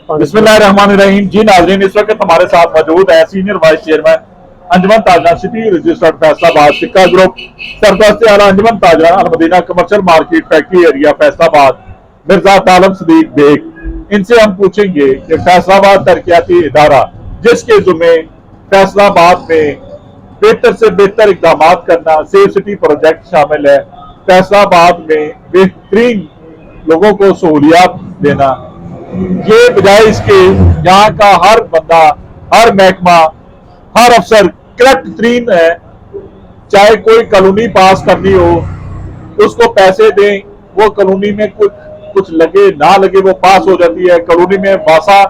बिस्मिल्लाहिर्रहमानिर्रहीम। जी नाज़रीन, इस वक्त हमारे साथ मौजूद है senior vice chairman Anjuman Tajiran city registered Faisalabad Sikka group सरदस्त आला Anjuman Tajiran Almadina commercial market factory area Faisalabad Mirza Talib Sadiq Baig. इनसे हम पूछेंगे कि फैसलाबाद तरक्याती इदारा जिसके जुम्मे फैसलाबाद में बेहतर से बेहतर इकदाम करना, सेफ सिटी प्रोजेक्ट शामिल है, फैसलाबाद में बेहतरीन लोगों को सहूलियात देना, ये बजाय इसके यहाँ का हर बंदा, हर महकमा, हर अफसर करप्ट तरीन है। चाहे कोई कॉलोनी पास करनी हो, उसको पैसे दें, वो कॉलोनी में कुछ लगे ना लगे वो पास हो जाती है। कॉलोनी में वासा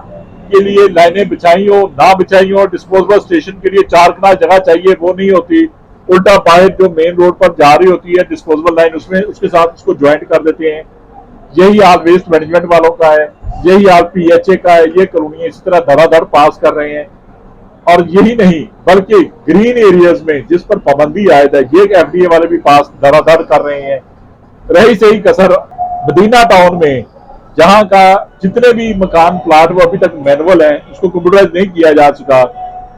के लिए लाइनें बिछाई हो ना बिछाई हो, डिस्पोजेबल स्टेशन के लिए 4 कनाल जगह चाहिए वो नहीं होती। उल्टा बाहर जो मेन रोड पर जा रही होती है डिस्पोजेबल लाइन, उसमें उसके साथ उसको ज्वाइंट कर देते हैं। यही हाल वेस्ट मैनेजमेंट वालों का है, यही हाल PHA का है। ये कॉलोनी इसी तरह धड़ाधड़ पास कर रहे हैं। और यही नहीं बल्कि ग्रीन एरियाज में जिस पर पाबंदी आयद है, ये FDA वाले भी पास धड़ाधड़ कर रहे हैं। रही सही कसर मदीना टाउन में, जहां का जितने भी मकान प्लाट वो अभी तक मैनुअल हैं, उसको कंप्यूटराइज नहीं किया जा सका,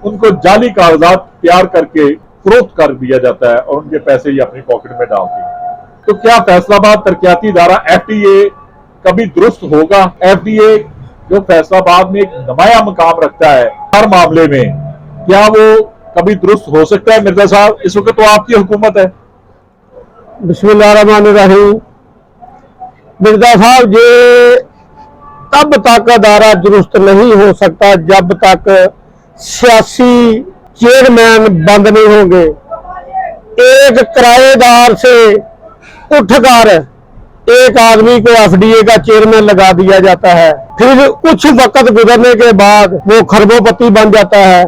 उनको जाली कागजात तैयार करके फरोख्त कर दिया जाता है और उनके पैसे ही अपनी पॉकेट में डालते हैं। तो क्या फैसलाबाद तरक्याती इदारा FDA कभी दुरुस्त होगा? FDA जो फैसलाबाद में एक नुमाया मकाम रखता है हर मामले में, क्या वो कभी दुरुस्त हो सकता है? मिर्जा साहब, इस वक्त तो आपकी हुकूमत है। बिस्मिल्लाहिर्रहमानिर्रहीम। मिर्जा साहब, ये तब तक अदारा दुरुस्त नहीं हो सकता जब तक सियासी चेयरमैन बंद नहीं होंगे। एक किराएदार से उठकर एक आदमी को FDA का चेयरमैन लगा दिया जाता है, फिर कुछ वक्त गुजरने के बाद वो खरबोपति बन जाता है।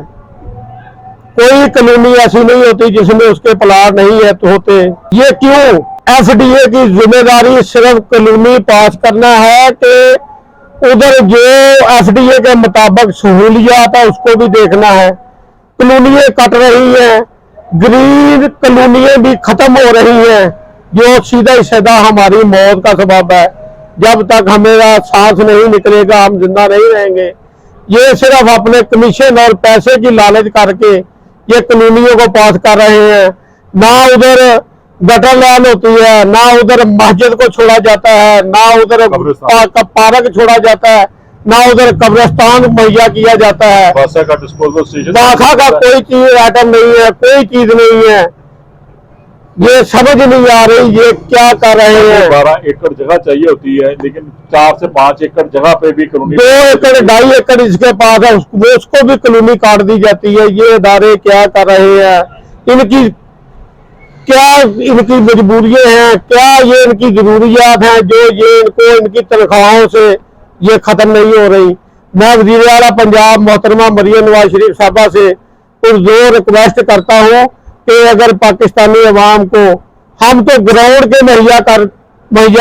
कोई कॉलोनी ऐसी नहीं होती जिसमें उसके प्लाट नहीं है तो होते। ये क्यों? FDA की जिम्मेदारी सिर्फ कॉलोनी पास करना है कि उधर जो FDA के मुताबिक सहूलियात है उसको भी देखना है। कॉलोनियां कट रही हैं, ग्रीन कॉलोनियां भी खत्म हो रही हैं, जो सीधा सीधा हमारी मौत का सबब है। जब तक हमेरा सांस नहीं निकलेगा हम जिंदा नहीं रहेंगे। ये सिर्फ अपने कमीशन और पैसे की लालच करके ये कॉलोनियों को पास कर रहे हैं। ना उधर गटर लाइन होती है, ना उधर मस्जिद को छोड़ा जाता है, ना उधर पार्क छोड़ा जाता है, ना उधर कब्रिस्तान मुहैया किया जाता है। वासा का डिस्पोजल स्टेशन, वासा का कोई चीज आइटम नहीं है, कोई चीज नहीं है। ये समझ नहीं आ रही ये क्या कर रहे हैं। 12 एकड़ जगह चाहिए होती है, लेकिन 4 से 5 एकड़ जगह पे भी कॉलोनी, 2 एकड़ 2.5 एकड़ इसके पास है, उसको भी कॉलोनी काट दी जाती है। ये इदारे क्या कर रहे हैं? इनकी क्या इनकी मजबूरियां हैं? क्या ये इनकी जरूरियात हैं जो ये इनको इनकी तनख्वाहों से ये खत्म नहीं हो रही? मैं वज़ीर आला पंजाब मोहतरमा मरियम नवाज शरीफ साहबा से पुरजोर रिक्वेस्ट करता हूँ कि अगर पाकिस्तानी अवाम को, हम तो ग्राउंड के मुहैया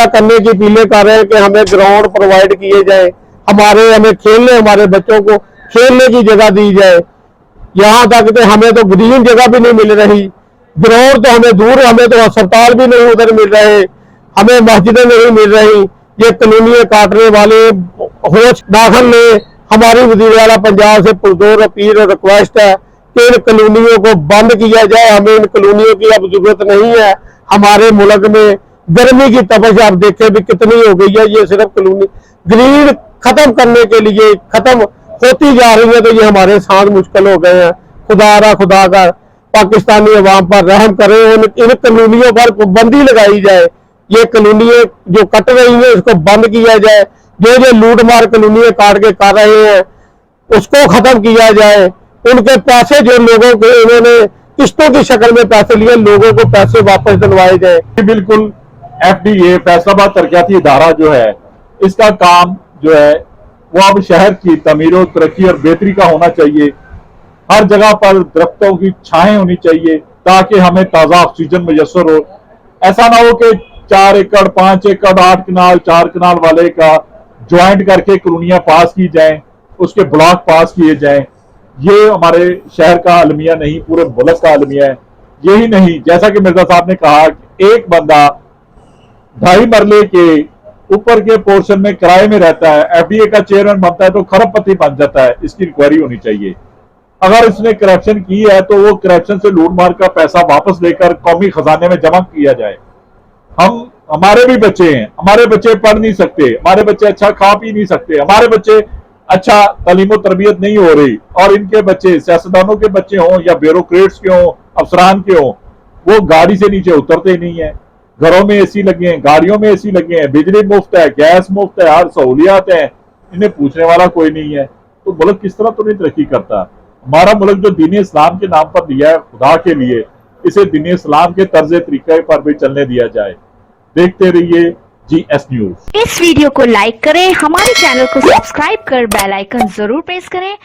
करने की अपीलें कर रहे हैं कि हमें ग्राउंड प्रोवाइड किए जाए, हमें खेलने, हमारे बच्चों को खेलने की जगह दी जाए। यहाँ तक कि हमें तो ग्रीन जगह भी नहीं मिल रही, ग्राउंड तो हमें दूर, हमें तो अस्पताल भी नहीं उधर मिल रहे, हमें मस्जिदें नहीं मिल रही। ये कॉलोनियां काटने वाले होश दाखिल ने हमारी वज़ीर आला पंजाब से पुरजोर अपील और रिक्वेस्ट है कि इन कॉलोनियों को बंद किया जाए। हमें इन कॉलोनियों की अब जरूरत नहीं है। हमारे मुल्क में गर्मी की तपश आप देखें भी कितनी हो गई है। ये सिर्फ कॉलोनी ग्रीन खत्म करने के लिए खत्म होती जा रही है, तो ये हमारे सांस मुश्किल हो गए हैं। खुदा का पाकिस्तानी अवाम पर रहम करें, इन कॉलोनियों पर पाबंदी लगाई जाए। ये कॉलोनियां जो कट रही है इसको बंद किया जाए। जो लूट मार कॉलोनियां काट के कर रहे हैं उसको खत्म किया जाए। उनके पैसे जो लोगों के इन्होंने किस्तों की शक्ल में पैसे लिए, लोगों को पैसे वापस दिलवाए जाए। बिल्कुल FDA फैसलाबाद तरक्याती इदारा जो है, इसका काम जो है वो अब शहर की तमीर और तरक्की और बेहतरी का होना चाहिए। हर जगह पर दरख्तों की छाएं होनी चाहिए ताकि हमें ताज़ा ऑक्सीजन मुयसर हो। ऐसा ना हो कि 4 एकड़ 5 एकड़ 8 कनाल 4 कनाल वाले का ज्वाइंट करके कॉलोनियां पास की जाएं, उसके ब्लॉक पास किए जाएं। ये हमारे शहर का अलमिया नहीं, पूरे मुल्क का अलमिया है। यही नहीं, जैसा कि मिर्जा साहब ने कहा कि एक बंदा 2.5 मरले के ऊपर के पोर्शन में किराए में रहता है, एफडीए का चेयरमैन बनता है तो खरबपति बन जाता है, इसकी इंक्वायरी होनी चाहिए। अगर इसने करप्शन की है तो वो करप्शन से लूट मार का पैसा वापस लेकर कौमी खजाने में जमा किया जाए। हमारे भी बच्चे हैं, हमारे बच्चे पढ़ नहीं सकते, हमारे बच्चे अच्छा खा पी नहीं सकते, हमारे बच्चे अच्छा तालीम तरबियत नहीं हो रही, और इनके बच्चे सियासतदानों के बच्चे हों या ब्यूरोक्रेट्स के हों, अफसरान के हों, वो गाड़ी से नीचे उतरते नहीं है। घरों में एसी लगे हैं, गाड़ियों में एसी लगे हैं, बिजली मुफ्त है, गैस मुफ्त है, हर सहूलियात है, इन्हें पूछने वाला कोई नहीं है। तो मुल्क किस तरह तो नहीं तरक्की करता। हमारा मुल्क जो दीन इस्लाम के नाम पर दिया है खुदा के लिए, इसे दीन इस्लाम के तर्ज तरीके पर भी चलने दिया जाए। देखते रहिए GS न्यूज। इस वीडियो को लाइक करें, हमारे चैनल को सब्सक्राइब कर बेल आइकन जरूर प्रेस करें।